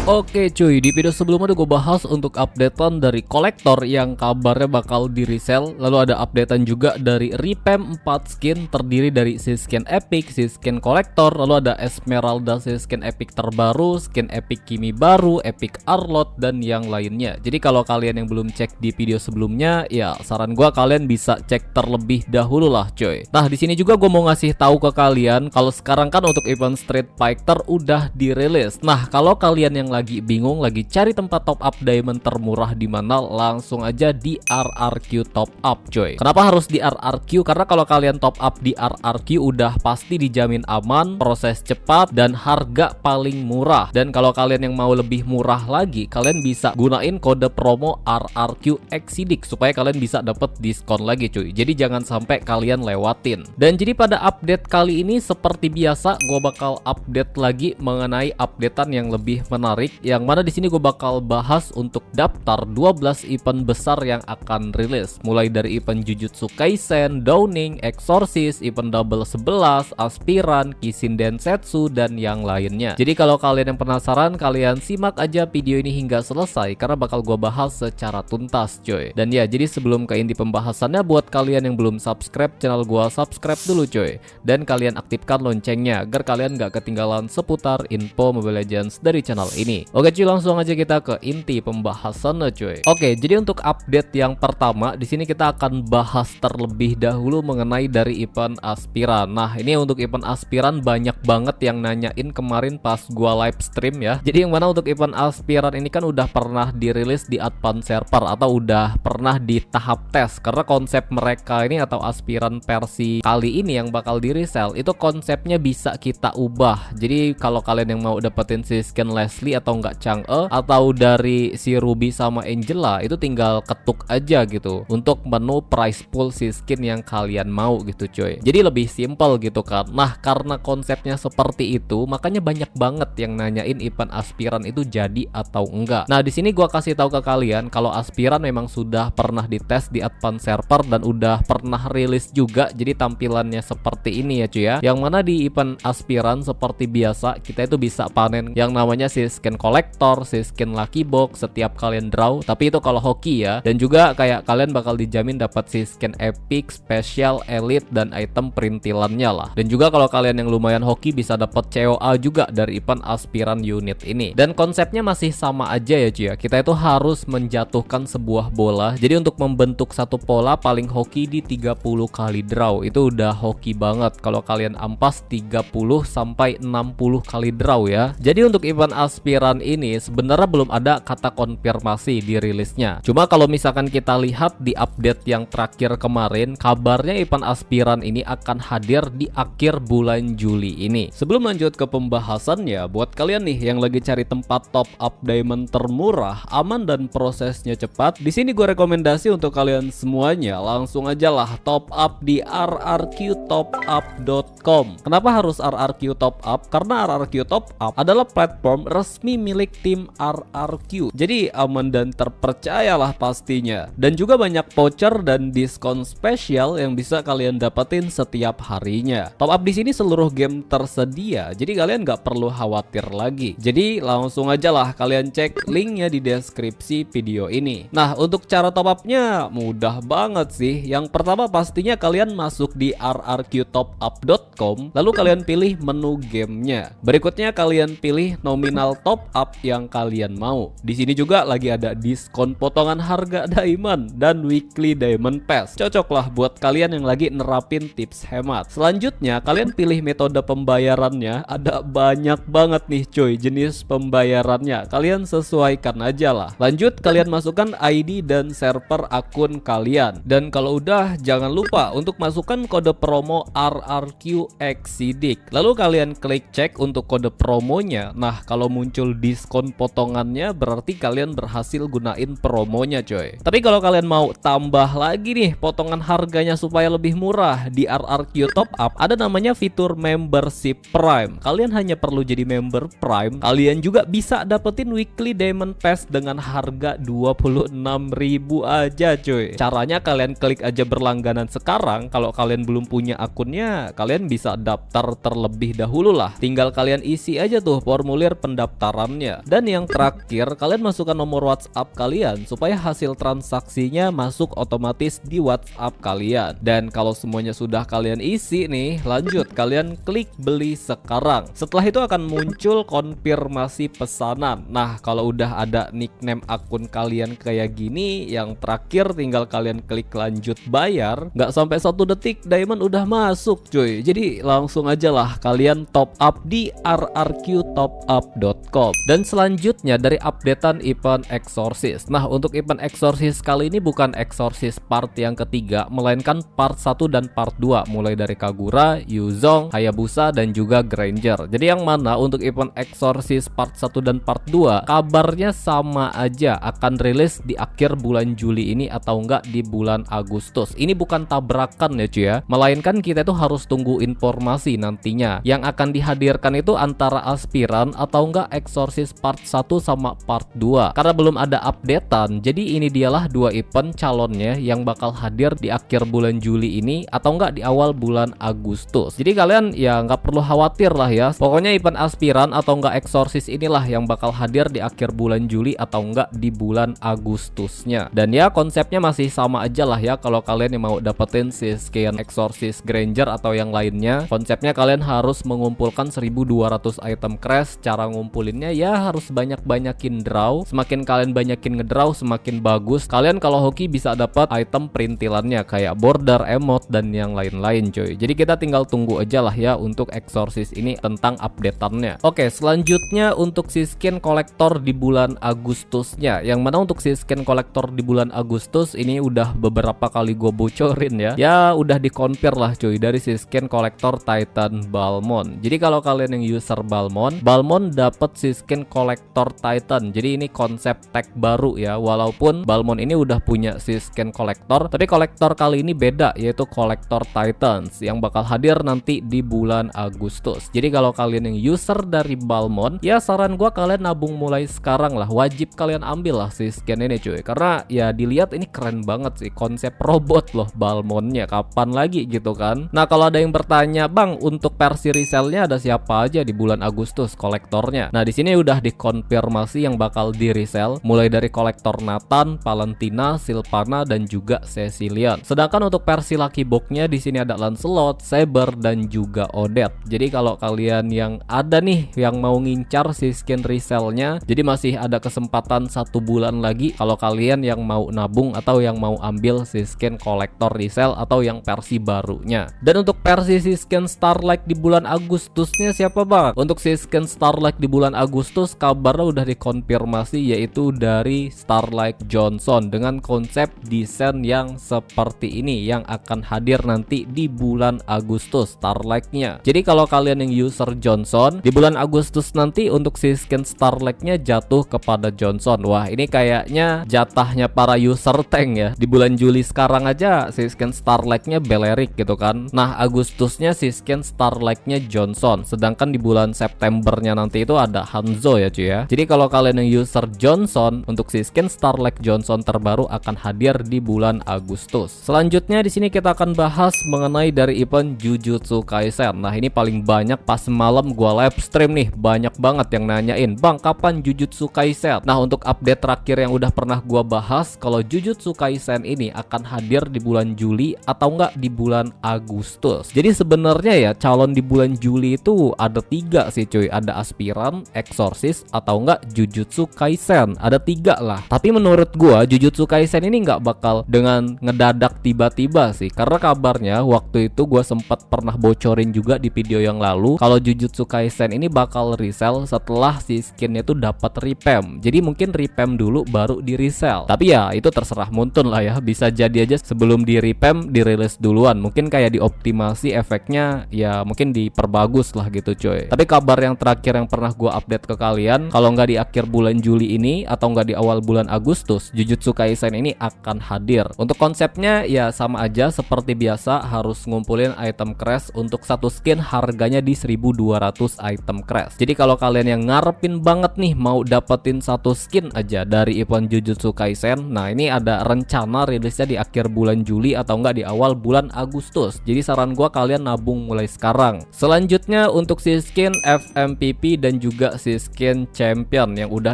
Oke cuy, di video sebelumnya gue bahas untuk updatean dari kolektor yang kabarnya bakal di resell. Lalu ada updatean juga dari revamp 4 skin terdiri dari si skin epic, si skin kolektor. Lalu ada Esmeralda si skin epic terbaru, skin epic Kimi baru, epic Arlot, dan yang lainnya. Jadi kalau kalian yang belum cek di video sebelumnya, ya saran gue kalian bisa cek terlebih dahulu lah cuy. Nah di sini juga gue mau ngasih tahu ke kalian kalau sekarang kan untuk event Street Fighter udah dirilis. Nah kalau kalian yang lagi bingung, lagi cari tempat top up diamond termurah di mana, langsung aja di RRQ top up coy. Kenapa harus di RRQ? Karena kalau kalian top up di RRQ udah pasti dijamin aman, proses cepat, dan harga paling murah. Dan kalau kalian yang mau lebih murah lagi, kalian bisa gunain kode promo RRQ Exidik supaya kalian bisa dapat diskon lagi cuy. Jadi jangan sampai kalian lewatin. Dan jadi pada update kali ini seperti biasa gue bakal update lagi mengenai updatean yang lebih menarik, yang mana di sini gue bakal bahas untuk daftar 12 event besar yang akan rilis, mulai dari event Jujutsu Kaisen, Downing, Exorcist, event Double 11, Aspiran, Kishin Densetsu, dan yang lainnya. Jadi kalau kalian yang penasaran, kalian simak aja video ini hingga selesai karena bakal gue bahas secara tuntas coy. Dan ya, jadi sebelum ke inti pembahasannya, buat kalian yang belum subscribe channel gue, subscribe dulu coy. Dan kalian aktifkan loncengnya agar kalian gak ketinggalan seputar info Mobile Legends dari channel ini. Oke cuy, langsung aja kita ke inti pembahasannya cuy. Oke, jadi untuk update yang pertama di sini kita akan bahas terlebih dahulu mengenai dari event Aspiran. Nah, ini untuk event Aspiran banyak banget yang nanyain kemarin pas gua live stream ya. Jadi yang mana untuk event Aspiran ini kan udah pernah dirilis di advance server atau udah pernah di tahap tes, karena konsep mereka ini atau Aspiran versi kali ini yang bakal di resell itu konsepnya bisa kita ubah. Jadi kalau kalian yang mau dapetin si skin Leslie atau enggak Chang'e atau dari si Ruby sama Angela, itu tinggal ketuk aja gitu untuk menu price pool si skin yang kalian mau gitu cuy. Jadi lebih simple gitu kan. Nah karena konsepnya seperti itu, makanya banyak banget yang nanyain event Aspiran itu jadi atau enggak. Nah di sini gua kasih tahu ke kalian kalau Aspiran memang sudah pernah dites di advance server dan udah pernah rilis juga. Jadi tampilannya seperti ini ya cuy ya. Yang mana di event Aspiran seperti biasa kita itu bisa panen yang namanya si skin kolektor, si skin lucky box setiap kalian draw, tapi itu kalau hoki ya. Dan juga kayak kalian bakal dijamin dapat si skin epic, special, elite, dan item perintilannya lah. Dan juga kalau kalian yang lumayan hoki bisa dapat COA juga dari event Aspiran unit ini. Dan konsepnya masih sama aja ya cuy ya. Kita itu harus menjatuhkan sebuah bola. Jadi untuk membentuk satu pola paling hoki di 30 kali draw. Itu udah hoki banget kalau kalian ampas 30 sampai 60 kali draw ya. Jadi untuk event Aspiran ini sebenarnya belum ada kata konfirmasi di rilisnya. Cuma kalau misalkan kita lihat di update yang terakhir kemarin, kabarnya event Aspiran ini akan hadir di akhir bulan Juli ini. Sebelum lanjut ke pembahasannya, buat kalian nih yang lagi cari tempat top up diamond termurah, aman, dan prosesnya cepat, di sini gue rekomendasi untuk kalian semuanya langsung aja lah top up di rrqtopup.com. Kenapa harus RRQ Top Up? Karena RRQ Top Up adalah platform resmi milik tim RRQ. Jadi aman dan terpercayalah pastinya. Dan juga banyak voucher dan diskon spesial yang bisa kalian dapetin setiap harinya. Top up di sini seluruh game tersedia. Jadi kalian nggak perlu khawatir lagi. Jadi langsung aja lah kalian cek linknya di deskripsi video ini. Nah untuk cara top upnya mudah banget sih. Yang pertama pastinya kalian masuk di rrqtopup.com, lalu kalian pilih menu gamenya. Berikutnya kalian pilih nominal top up yang kalian mau. Di sini juga lagi ada diskon potongan harga diamond dan weekly diamond pass. Cocok lah buat kalian yang lagi nerapin tips hemat. Selanjutnya kalian pilih metode pembayarannya. Ada banyak banget nih cuy jenis pembayarannya. Kalian sesuaikan aja lah. Lanjut kalian masukkan ID dan server akun kalian. Dan kalau udah jangan lupa untuk masukkan kode promo RRQ Exidik. Lalu kalian klik cek untuk kode promonya. Nah kalau muncul diskon potongannya berarti kalian berhasil gunain promonya coy. Tapi kalau kalian mau tambah lagi nih potongan harganya supaya lebih murah, di RRQ Top Up ada namanya fitur membership Prime. Kalian hanya perlu jadi member Prime, kalian juga bisa dapetin weekly diamond pass dengan harga 26.000 aja cuy. Caranya kalian klik aja berlangganan sekarang. Kalau kalian belum punya akunnya, kalian bisa daftar terlebih dahulu lah. Tinggal kalian isi aja tuh formulir pendaftaran besarannya. Dan yang terakhir, kalian masukkan nomor WhatsApp kalian supaya hasil transaksinya masuk otomatis di WhatsApp kalian. Dan kalau semuanya sudah kalian isi nih, lanjut kalian klik beli sekarang. Setelah itu akan muncul konfirmasi pesanan. Nah, kalau udah ada nickname akun kalian kayak gini, yang terakhir tinggal kalian klik lanjut bayar. Nggak sampai 1 detik diamond udah masuk cuy. Jadi langsung aja lah kalian top up di rrqtopup.com. Dan selanjutnya dari updatean event Exorcist. Nah, untuk event Exorcist kali ini bukan Exorcist part yang ketiga, melainkan part 1 dan part 2, mulai dari Kagura, Yuzong, Hayabusa, dan juga Granger. Jadi yang mana untuk event Exorcist part 1 dan part 2 kabarnya sama aja akan rilis di akhir bulan Juli ini atau enggak di bulan Agustus. Ini bukan tabrakan ya cuy ya, melainkan kita itu harus tunggu informasi nantinya. Yang akan dihadirkan itu antara aspiran atau enggak Exorcist part 1 sama part 2. Karena belum ada updatean, jadi ini dialah 2 event calonnya yang bakal hadir di akhir bulan Juli ini atau enggak di awal bulan Agustus. Jadi kalian ya nggak perlu khawatir lah ya. Pokoknya event aspiran atau enggak Exorcist inilah yang bakal hadir di akhir bulan Juli atau enggak di bulan Agustusnya. Dan ya konsepnya masih sama aja lah ya. Kalau kalian yang mau dapetin si skin Exorcist Granger atau yang lainnya, konsepnya kalian harus mengumpulkan 1200 item crash. Cara ngumpulinnya ya harus banyak-banyakin draw. Semakin kalian banyakin ngedraw semakin bagus. Kalian kalau hoki bisa dapat item perintilannya kayak border, emote, dan yang lain-lain cuy. Jadi kita tinggal tunggu aja lah ya untuk Exorcist ini tentang updateannya. Oke, selanjutnya untuk si skin kolektor di bulan Agustusnya. Yang mana untuk si skin kolektor di bulan Agustus ini udah beberapa kali gue bocorin ya. Ya udah dikonfir lah cuy dari si skin kolektor Titan Balmond. Jadi kalau kalian yang user Balmond dapat si skin kolektor Titan. Jadi ini konsep tag baru ya. Walaupun Balmond ini udah punya si skin kolektor, tapi kolektor kali ini beda, yaitu kolektor Titans yang bakal hadir nanti di bulan Agustus. Jadi kalau kalian yang user dari Balmond, ya saran gua kalian nabung mulai sekarang lah. Wajib kalian ambil lah si skin ini cuy. Karena ya dilihat ini keren banget sih, konsep robot loh Balmondnya. Kapan lagi gitu kan? Nah, kalau ada yang bertanya, "Bang, untuk versi resellnya ada siapa aja di bulan Agustus kolektornya?" Nah, di sini udah dikonfirmasi yang bakal di resell mulai dari kolektor Nathan, Valentina, Sylvana, dan juga Cecilion. Sedangkan untuk versi Lucky Box-nya di sini ada Lancelot, Saber, dan juga Odette. Jadi kalau kalian yang ada nih yang mau ngincar si skin resellnya, jadi masih ada kesempatan 1 bulan lagi kalau kalian yang mau nabung atau yang mau ambil si skin kolektor resell atau yang versi barunya. Dan untuk versi si skin Starlight di bulan Agustusnya siapa bang? Untuk si skin Starlight di bulan Agustus kabarnya udah dikonfirmasi, yaitu dari Starlight Johnson dengan konsep desain yang seperti ini yang akan hadir nanti di bulan Agustus Starlight-nya. Jadi kalau kalian yang user Johnson di bulan Agustus nanti untuk si skin Starlight-nya jatuh kepada Johnson. Wah, ini kayaknya jatahnya para user tank ya. Di bulan Juli sekarang aja si skin Starlight-nya Balearic gitu kan. Nah, Agustusnya si skin Starlight-nya Johnson. Sedangkan di bulan Septembernya nanti itu ada Hanzo ya cuy ya. Jadi kalau kalian yang user Johnson, untuk si skin Starlight Johnson terbaru akan hadir di bulan Agustus. Selanjutnya di sini kita akan bahas mengenai dari event Jujutsu Kaisen. Nah, ini paling banyak pas malam gua live stream nih, banyak banget yang nanyain, "Bang, kapan Jujutsu Kaisen?" Nah, untuk update terakhir yang udah pernah gua bahas, kalau Jujutsu Kaisen ini akan hadir di bulan Juli atau enggak di bulan Agustus. Jadi sebenarnya ya calon di bulan Juli itu ada 3 sih cuy. Ada aspiran, Exorcist, atau enggak Jujutsu Kaisen. Ada 3 lah. Tapi menurut gua Jujutsu Kaisen ini nggak bakal dengan ngedadak tiba-tiba sih. Karena kabarnya waktu itu gua sempat pernah bocorin juga di video yang lalu kalau Jujutsu Kaisen ini bakal resell setelah si skinnya itu dapat revamp. Jadi mungkin revamp dulu baru di resell. Tapi ya itu terserah Muntun lah ya. Bisa jadi aja sebelum di revamp dirilis duluan. Mungkin kayak dioptimasi efeknya ya, mungkin diperbagus lah gitu coy. Tapi kabar yang terakhir yang pernah gua update ke kalian, kalau nggak di akhir bulan Juli ini atau nggak di awal bulan Agustus, Jujutsu Kaisen ini akan hadir. Untuk konsepnya ya sama aja seperti biasa, harus ngumpulin item crash. Untuk satu skin harganya di 1200 item crash. Jadi kalau kalian yang ngarepin banget nih mau dapetin satu skin aja dari event Jujutsu Kaisen, nah ini ada rencana rilisnya di akhir bulan Juli atau enggak di awal bulan Agustus. Jadi saran gua kalian nabung mulai sekarang. Selanjutnya untuk si skin FMPP dan juga si skin champion yang udah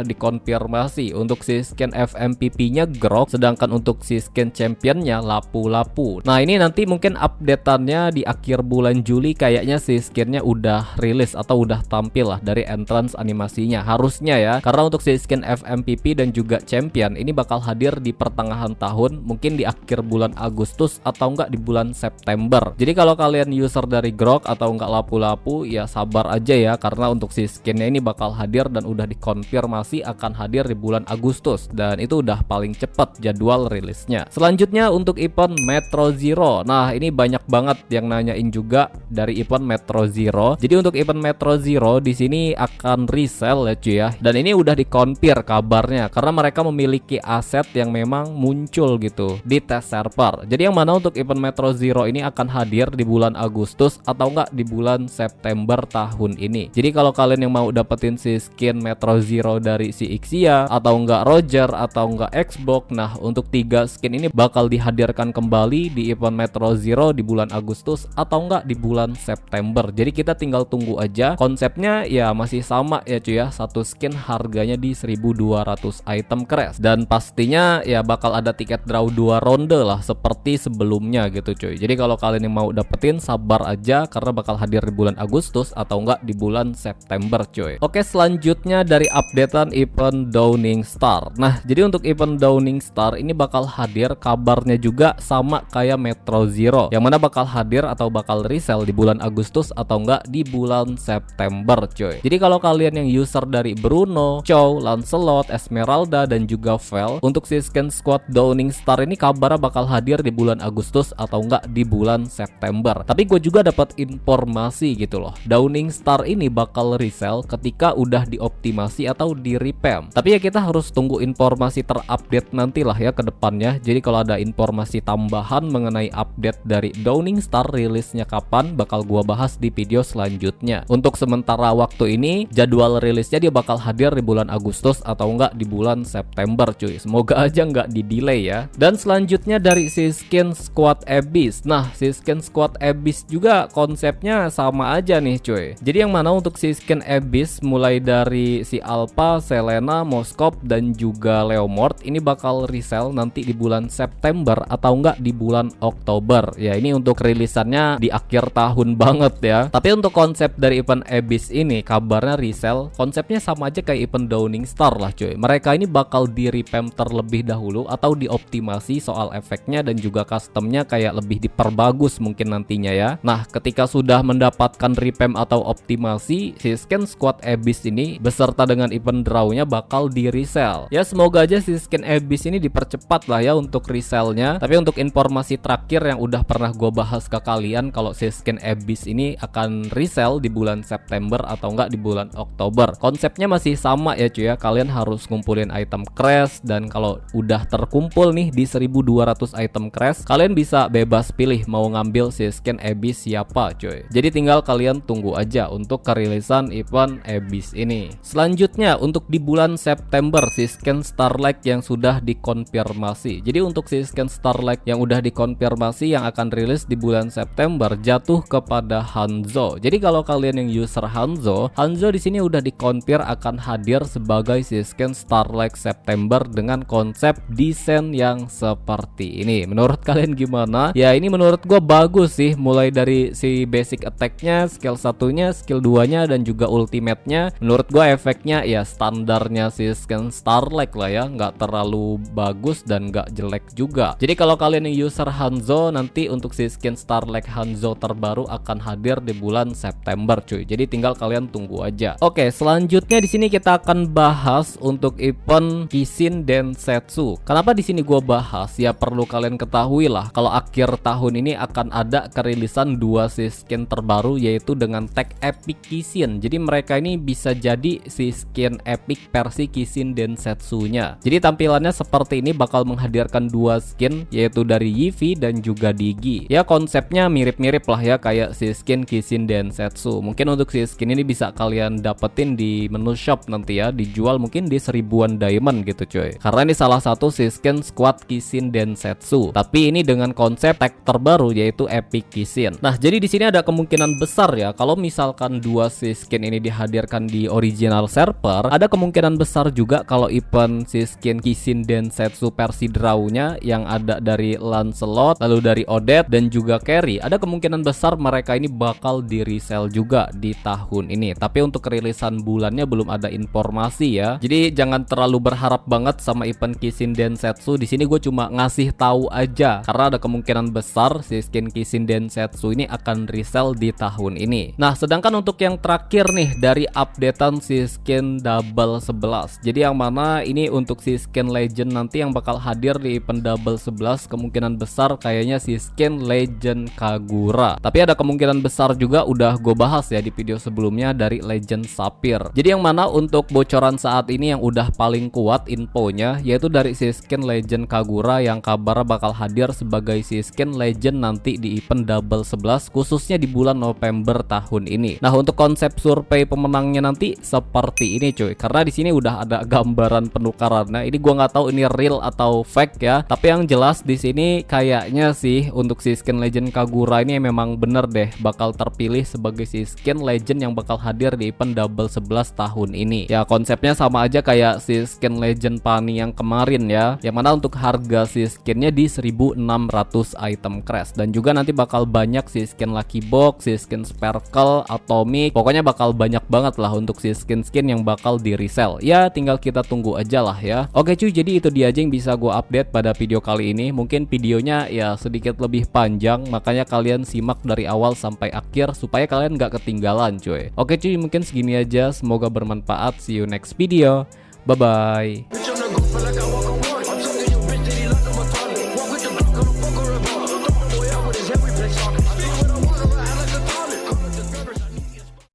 dikonfirmasi. Untuk si skin FMPP-nya Grok, sedangkan untuk si skin championnya Lapu-Lapu. Nah, ini nanti mungkin updateannya di akhir bulan Juli, kayaknya si skinnya udah rilis atau udah tampil lah dari entrance animasinya. Harusnya ya, karena untuk si skin FMPP dan juga champion ini bakal hadir di pertengahan tahun, mungkin di akhir bulan Agustus atau enggak di bulan September. Jadi kalau kalian user dari Grok atau enggak Lapu-Lapu, ya sabar aja ya, karena untuk si skinnya ini bakal hadir dan udah dikonfirmasi akan hadir di bulan Agustus, dan itu udah paling cepat jadwal rilisnya. Selanjutnya untuk event Metro Zero. Nah, ini banyak banget yang nanyain juga dari event Metro Zero. Jadi untuk event Metro Zero di sini akan resell ya cuy ya. Dan ini udah dikonfir kabarnya karena mereka memiliki aset yang memang muncul gitu di test server. Jadi yang mana untuk event Metro Zero ini akan hadir di bulan Agustus atau enggak di bulan September tahun ini. Jadi kalau kalian yang mau dapetin si skin Metro Zero dari si Ixia atau enggak Roger atau enggak Xbox, nah untuk 3 skin ini bakal dihadirkan kembali di event Metro Zero di bulan Agustus atau enggak di bulan September. Jadi kita tinggal tunggu aja. Konsepnya ya masih sama ya cuy ya. Satu skin harganya di 1200 item crash, dan pastinya ya bakal ada tiket draw 2 ronde lah seperti sebelumnya gitu cuy. Jadi kalau kalian yang mau dapetin sabar aja karena bakal hadir di bulan Agustus atau enggak di bulan September cuy. Oke, selanjutnya dari updatean event Dawning Star. Nah, jadi untuk event Dawning Star ini bakal hadir, kabarnya juga sama kayak Metro Zero, yang mana bakal hadir atau bakal resell di bulan Agustus atau enggak di bulan September cuy. Jadi kalau kalian yang user dari Bruno, Chow, Lancelot, Esmeralda dan juga Vel, untuk si skin squad Dawning Star ini kabarnya bakal hadir di bulan Agustus atau enggak di bulan September. Tapi gue juga dapat informasi gitu loh, Dawning Star ini bakal resell ketika udah dioptimasi atau di revamp. Tapi ya kita harus tunggu informasi terupdate nantilah ya ke depannya. Jadi kalau ada informasi tambahan mengenai update dari Dawning Star rilisnya kapan, bakal gua bahas di video selanjutnya. Untuk sementara waktu ini jadwal rilisnya dia bakal hadir di bulan Agustus atau enggak di bulan September cuy. Semoga aja enggak di delay ya. Dan selanjutnya dari si skin Squad Abyss. Nah, si skin Squad Abyss juga konsepnya sama aja nih cuy. Jadi yang mana untuk si skin Abyss mulai dari si Alpha, Selena, Moskop dan juga Leomord ini bakal resell nanti di bulan September atau enggak di bulan Oktober. Ya ini untuk rilisannya di akhir tahun banget ya. Tapi untuk konsep dari event Abyss ini kabarnya resell, konsepnya sama aja kayak event Dawning Star lah cuy. Mereka ini bakal di revamp terlebih dahulu atau dioptimasi soal efeknya dan juga customnya kayak lebih diperbagus mungkin nantinya ya. Nah, ketika sudah mendapatkan revamp atau optimasi, si skin Squad Abyss ini beserta dengan event drawnya bakal di resell. Ya semoga aja si skin Abyss ini dipercepat lah ya untuk resellnya. Tapi untuk informasi terakhir yang udah pernah gue bahas ke kalian, kalau si skin Abyss ini akan resell di bulan September atau enggak di bulan Oktober. Konsepnya masih sama ya cuy ya. Kalian harus ngumpulin item crash, dan kalau udah terkumpul nih di 1200 item crash, kalian bisa bebas pilih mau ngambil si skin Abyss siapa cuy. Jadi tinggal kalian tunggu aja untuk kerilisan event Abyss ini. Selanjutnya untuk di bulan September si skin Starlight yang sudah dikonfirmasi. Jadi untuk si skin Starlight yang udah dikonfirmasi yang akan rilis di bulan September jatuh kepada Hanzo. Jadi kalau kalian yang user Hanzo di sini udah dikonfir akan hadir sebagai si skin Starlight September dengan konsep desain yang seperti ini. Menurut kalian gimana? Ya ini menurut gue bagus sih, mulai dari si basic attack-nya, skill 1-nya, skill 2-nya dan juga ultimate-nya. Menurut gue efeknya ya standarnya si skin Starlight lah ya, nggak terlalu bagus dan nggak jelek juga. Jadi kalau kalian yang user Hanzo, nanti untuk si skin Starlight Hanzo terbaru akan hadir di bulan September cuy. Jadi tinggal kalian tunggu aja. Oke, selanjutnya di sini kita akan bahas untuk event Kishin Densetsu. Kenapa di sini gua bahas? Ya perlu kalian ketahui lah kalau akhir tahun ini akan ada kerilisan 2 si skin terbaru, yaitu dengan tag Epic Kishin. Jadi mereka ini bisa jadi si skin Epic versi Kishin Densetsu-nya. Jadi tampilannya seperti ini, bakal menghadirkan 2 skin yaitu dari Yivi dan juga Digi. Ya konsepnya mirip-mirip lah ya kayak si skin Kishin Densetsu. Mungkin untuk si skin ini bisa kalian dapetin di menu shop nanti ya, dijual mungkin di 1000-an diamond gitu cuy. Karena ini salah satu si skin squad Kishin Densetsu. Tapi ini dengan konsep tag terbaru yaitu Epic Kishin. Nah, jadi di sini ada kemungkinan besar ya kalau misalkan 2 si skin ini dihadirkan digunakan di original server, ada kemungkinan besar juga kalau event si skin Kishin Densetsu versi draw-nya yang ada dari Lancelot, lalu dari Odette dan juga Carry, ada kemungkinan besar mereka ini bakal di resell juga di tahun ini. Tapi untuk kerilisan bulannya belum ada informasi ya. Jadi jangan terlalu berharap banget sama event Kishin Densetsu. Di sini gue cuma ngasih tahu aja karena ada kemungkinan besar si skin Kishin Densetsu ini akan resell di tahun ini. Nah, sedangkan untuk yang terakhir nih dari updatean si skin Double 11. Jadi yang mana ini untuk si skin Legend nanti yang bakal hadir di event Double 11, kemungkinan besar kayaknya si skin Legend Kagura. Tapi ada kemungkinan besar juga udah gue bahas ya di video sebelumnya dari Legend Sapphire. Jadi yang mana untuk bocoran saat ini yang udah paling kuat infonya yaitu dari si skin Legend Kagura yang kabar bakal hadir sebagai si skin Legend nanti di event Double 11 khususnya di bulan November tahun ini. Nah, untuk konsep survei pemenangnya nanti seperti ini cuy. Karena di sini udah ada gambaran penukarannya. Ini gua nggak tahu ini real atau fake ya. Tapi yang jelas di sini kayaknya sih untuk si skin Legend Kagura ini memang bener deh bakal terpilih sebagai si skin Legend yang bakal hadir di event Double 11 tahun ini. Ya konsepnya sama aja kayak si skin Legend Pani yang kemarin ya. Yang mana untuk harga si skinnya di 1600 item crash. Dan juga nanti bakal banyak si skin Lucky Box, si skin Sparkle, Atomic. Pokoknya bakal banyak banget lah untuk si skin-skin yang bakal di resell. Ya tinggal kita tunggu aja lah ya. Oke cuy, jadi itu dia aja yang bisa gue update pada video kali ini. Mungkin videonya ya sedikit lebih panjang, makanya kalian simak dari awal sampai akhir supaya kalian gak ketinggalan cuy. Oke cuy, mungkin segini aja. Semoga bermanfaat. See you next video. Bye bye.